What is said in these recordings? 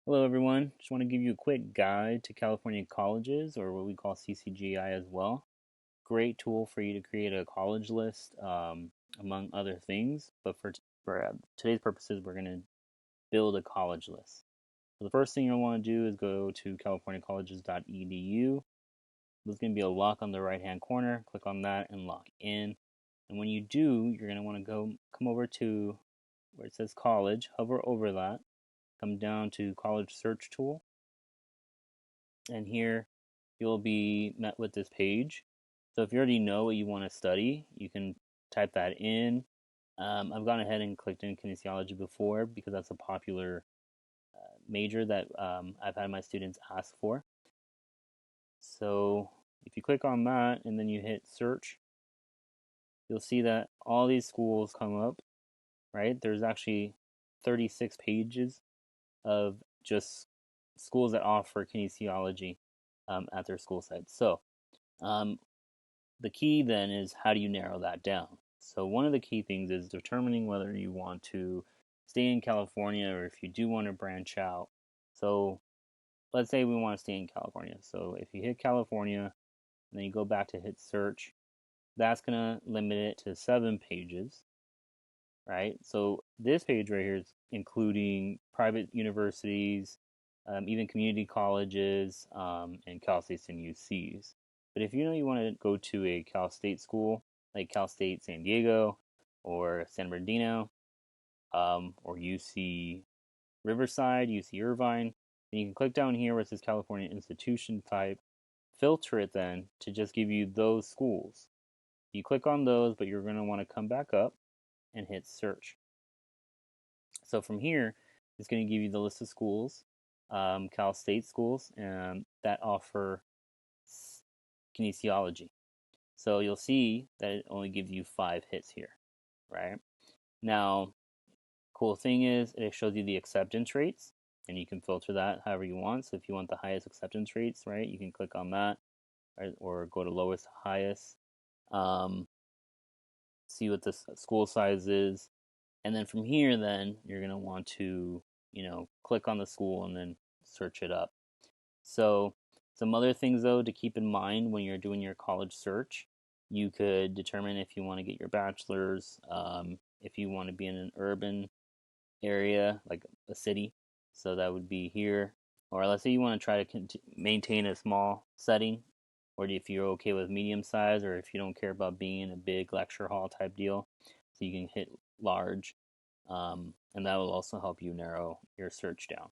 Hello, everyone. Just want to give you a quick guide to California colleges, or what we call CCGI as well. Great tool for you to create a college list, among other things. But for today's purposes, we're going to build a college list. So the first thing you'll want to do is go to californiacolleges.edu. There's going to be a lock on the right-hand corner. Click on that and lock in. And when you do, you're going to want to come over to where it says college, hover over that, come down to college search tool, and here you'll be met with this page. So if you already know what you want to study, you can type that in. I've gone ahead and clicked in kinesiology before because that's a popular major that I've had my students ask for. So if you click on that and then you hit search, you'll see that all these schools come up, right? There's actually 36 pages of just schools that offer kinesiology at their school site. So um, the key then is, how do you narrow that down? So one of the key things is determining whether you want to stay in California or if you do want to branch out. So let's say we want to stay in California. So if you hit California and then you go back to hit search, that's going to limit it to 7 pages, right? So this page right here is including private universities, even community colleges, and Cal States and UCs. But if you know you want to go to a Cal State school, like Cal State San Diego or San Bernardino, or UC Riverside, UC Irvine, then you can click down here where it says California institution type, filter it then to just give you those schools. You click on those, but you're going to want to come back up and hit search. So from here, it's going to give you the list of schools, Cal State schools, that offer kinesiology. So you'll see that it only gives you 5 hits here, right? Now, cool thing is it shows you the acceptance rates, and you can filter that however you want. So if you want the highest acceptance rates, right, you can click on that, right, or go to lowest to highest. Um, See what the school size is, and then from here, then you're going to want to, click on the school and then search it up. So some other things though to keep in mind when you're doing your college search, you could determine if you want to get your bachelor's, if you want to be in an urban area like a city, so that would be here. Or let's say you want to try to maintain a small setting, or if you're okay with medium size, or if you don't care about being in a big lecture hall type deal, so you can hit large, and that will also help you narrow your search down.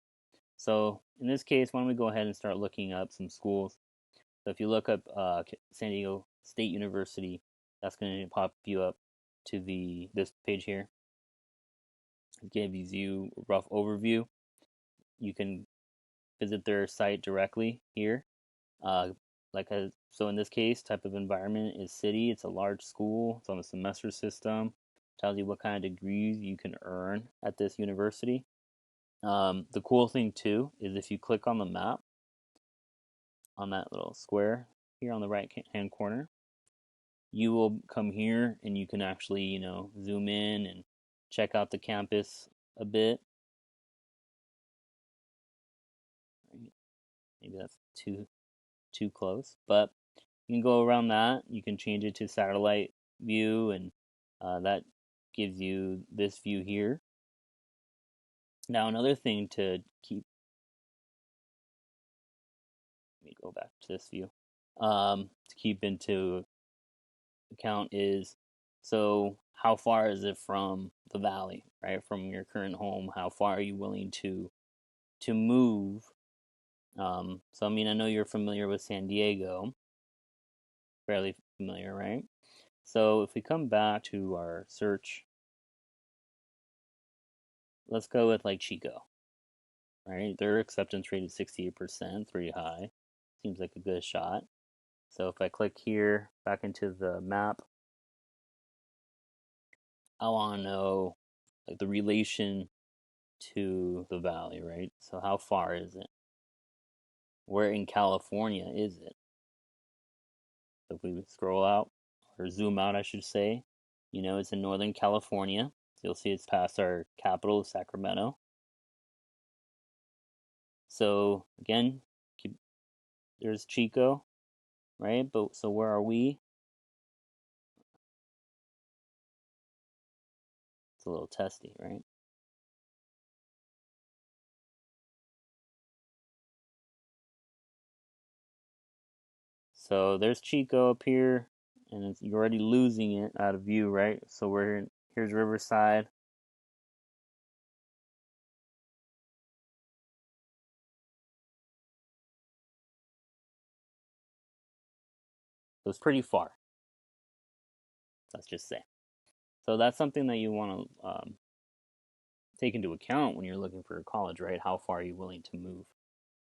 So in this case, why don't we go ahead and start looking up some schools. So if you look up San Diego State University, that's going to pop you up to this page here. It gives you a rough overview. You can visit their site directly here. Uh, so in this case, type of environment is city. It's a large school. It's on the semester system. Tells you what kind of degrees you can earn at this university. The cool thing too is if you click on the map on that little square here on the right hand corner, you will come here and you can actually, zoom in and check out the campus a bit. Maybe that's too close, but you can go around that. You can change it to satellite view, and that gives you this view here. Now, another thing to keep, let me go back to this view, to keep into account is, so how far is it from the valley, right? From your current home, how far are you willing to move? So I mean, I know you're familiar with San Diego, fairly familiar, right? So if we come back to our search, let's go with like Chico, right? Their acceptance rate is 68%, pretty high. Seems like a good shot. So if I click here back into the map, I want to know like the relation to the valley, right? So how far is it? Where in California is it? So if we scroll out, or zoom out, I should say, it's in Northern California. So you'll see it's past our capital, Sacramento. So again, keep, there's Chico, right? But so where are we? It's a little testy, right? So there's Chico up here, and you're already losing it out of view, right? So here's Riverside. So it's pretty far. Let's just say. So that's something that you want to take into account when you're looking for a college, right? How far are you willing to move?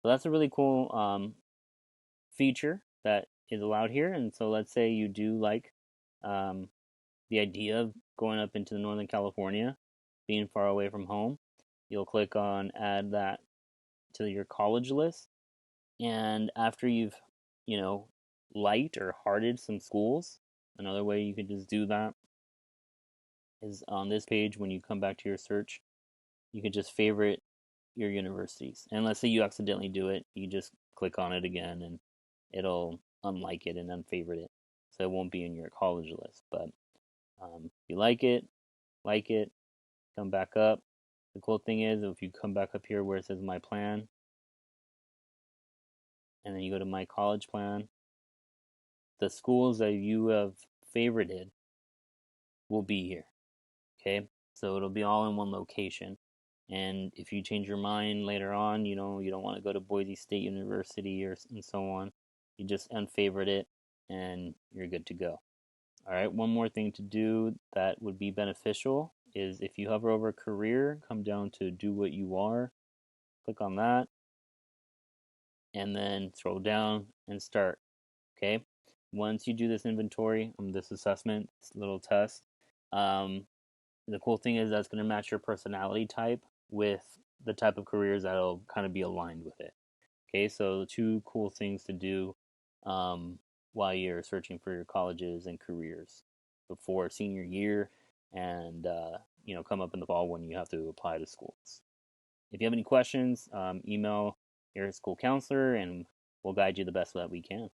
So that's a really cool feature that is allowed here. And so let's say you do like um, the idea of going up into Northern California, being far away from home. You'll click on add that to your college list. And after you've, you know, liked or hearted some schools, another way you could just do that is on this page when you come back to your search, you could just favorite your universities. And let's say you accidentally do it, you just click on it again and it'll unlike it and unfavorite it. So it won't be in your college list. But if you like it, come back up. The cool thing is if you come back up here where it says my plan, and then you go to my college plan, the schools that you have favorited will be here. Okay, so it'll be all in one location. And if you change your mind later on, you know, you don't want to go to Boise State University or and so on, you just unfavorite it and you're good to go. All right, one more thing to do that would be beneficial is if you hover over career, come down to do what you are, click on that, and then scroll down and start. Okay, once you do this inventory, this assessment, this little test, um, the cool thing is that's going to match your personality type with the type of careers that'll kind of be aligned with it. Okay, so the two cool things to do um, while you're searching for your colleges and careers before senior year and come up in the fall when you have to apply to schools. If you have any questions, email your school counselor and we'll guide you the best that we can.